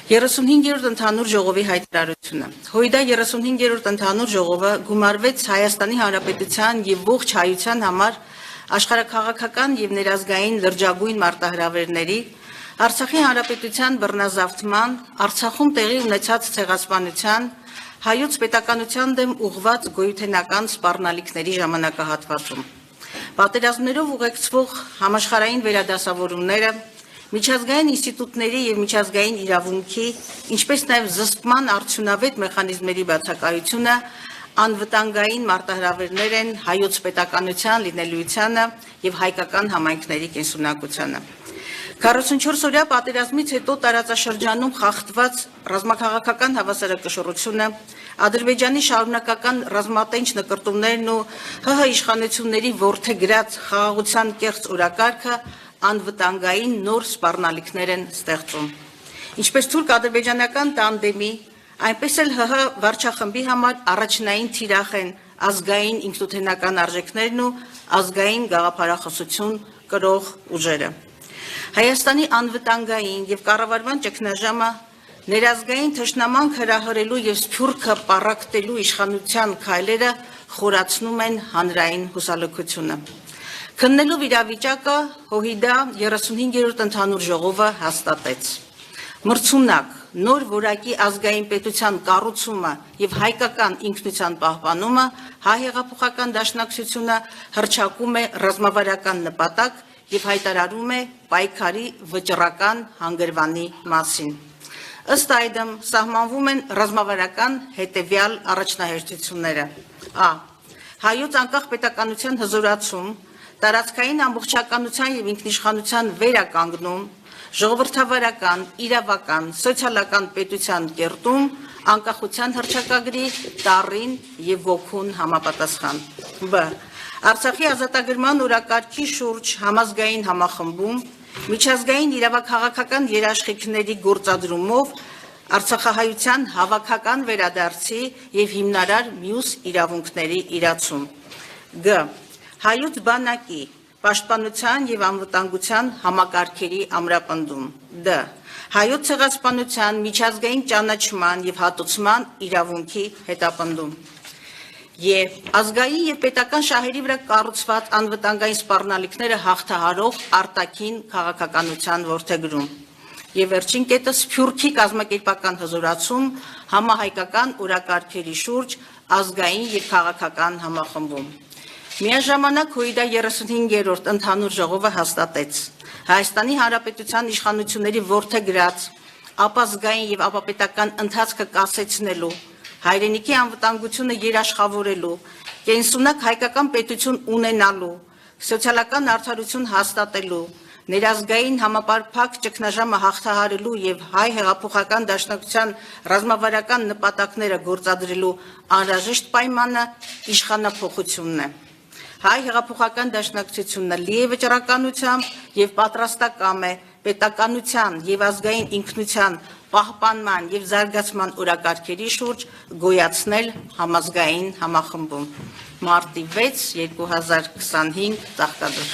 35-րդ ընդհանուր ժողովի հայտարարությունը։ Հույդա 35-րդ ընդհանուր ժողովը գումարվեց Հայաստանի Հանրապետության եւ ողջ հայության համար աշխարհաքաղաքական եւ ներազգային լրջագույն մարտահրավերների, Արցախի Հանրապետության բռնազավթման, Արցախում տեղի ունեցած ցեղասպանության, հայոց պետականության դեմ ուղղված գոյութենական սպառնալիքների ժամանակահատվածում։ Պատերազմներով ուղեկցվող համաշխարհային վերադասավորումները, միջազգային ինստիտուտների եւ միջազգային իրավունքի, ինչպես նաեւ զսպման արդյունավետ մեխանիզմերի բացակայությունը անվտանգային մարտահրավերներ են հայոց պետականության լինելիությանը եւ հայկական համայնքների կենսունակությանը։ 44-օրյա պատերազմից հետո տարածաշրջանում խախտված ռազմաքաղաքական հավասարակշռությունը, Ադրբեջանի շարունակական ռազմատենչ նկրտումներն ու ՀՀ իշխանությունների որդեգրած խաղաղության կեղծ օրակարգը անվտանգային նոր սպառնալիքներ են ստեղծում։ Ինչպես թուրք-ադրբեջանական տանդեմի, այնպես էլ ՀՀ վարչախմբի համար առաջնային թիրախ են ազգային ինքնութենական արժեքներն ու ազգային գաղափարախոսություն կրող ուժերը։ Հայաստանի անվտանգային եւ կառավարման ճգնաժամը ներազգային թշնամանք հրահրելու եւ սփյուռքը պառակտելու իշխանության քայլերը խորացնում են հանրային հուսալքությունը։ Քննելով իրավիճակը ՀՅԴ 35-րդ ընդհանուր ժողովը հաստատեց. Մրցունակ, նոր որակի ազգային պետության կառուցումը եւ հայկական ինքնության պահպանումը հայ հեղափոխական դաշնակցությունը հռչակում է ռազմավարական նպատակ եւ հայտարարում է պայքարի վճռական հանգրվանի մասին։ Ըստ այդմ սահմանվում են ռազմավարական հետեւյալ առաջնահերթությունները. Ա. Հայոց անկախ պետականության հզորացում, տարածքային ամբողջականության եւ ինքնիշխանության վերականգնում, ժողովրդավարական, իրավական, սոցիալական պետության կերտում, անկախության հռչակագրի տառին եւ ոգուն համապատասխան։ Բ. Արցախի ազատագրման օրակարգի շուրջ համազգային համախմբում, միջազգային իրավաքաղաքական երաշխիքների գործադրումով Արցախահայության հավաքական վերադարձի եւ հիմնարար մյուս իրավունքների իրացում։ Գ. Հայոց բանակի պաշտպանության եւ անվտանգության համակարգերի ամրապնդում։ Դ. Հայոց ցեղասպանության միջազգային ճանաչման եւ հատուցման իրավունքի հետապնդում։ Եվ ազգային եւ պետական շահերի վրա կառուցված անվտանգային սպառնալիքները հաղթահարող արտաքին քաղաքականության որդեգրում։ Եվ վերջին կետը սփյուռքի կազմակերպական հզորացում համահայկական օրակարգերի շուրջ ազգային եւ քաղաքական համախմբում։ Միաժամանակ ՀՅԴ 35-րդ ընդհանուր ժողովը հաստատեց Հայաստանի Հանրապետության իշխանությունների որդեգրած ապազգային եւ ապապետական ընթացքը կասեցնելու, հայրենիքի անվտանգությունը երաշխավորելու, կենսունակ հայկական պետություն ունենալու, սոցիալական արդարություն հաստատելու, ներազգային համապարփակ ճգնաժամը հաղթահարելու եւ հայ հեղափոխական դաշնակցության ռազմավարական նպատակները գործադրելու անհրաժեշտ պայմանը իշխանափոխությունն է։ Հայ հեղափոխական դաշնակցությունը լի է վճռականությամբ եւ պատրաստակամ է պետականության եւ ազգային ինքնության պահպանման եւ զարգացման օրակարգերի շուրջ գոյացնել համազգային համախմբում։ Մարտի 6, 2025 ծաղկador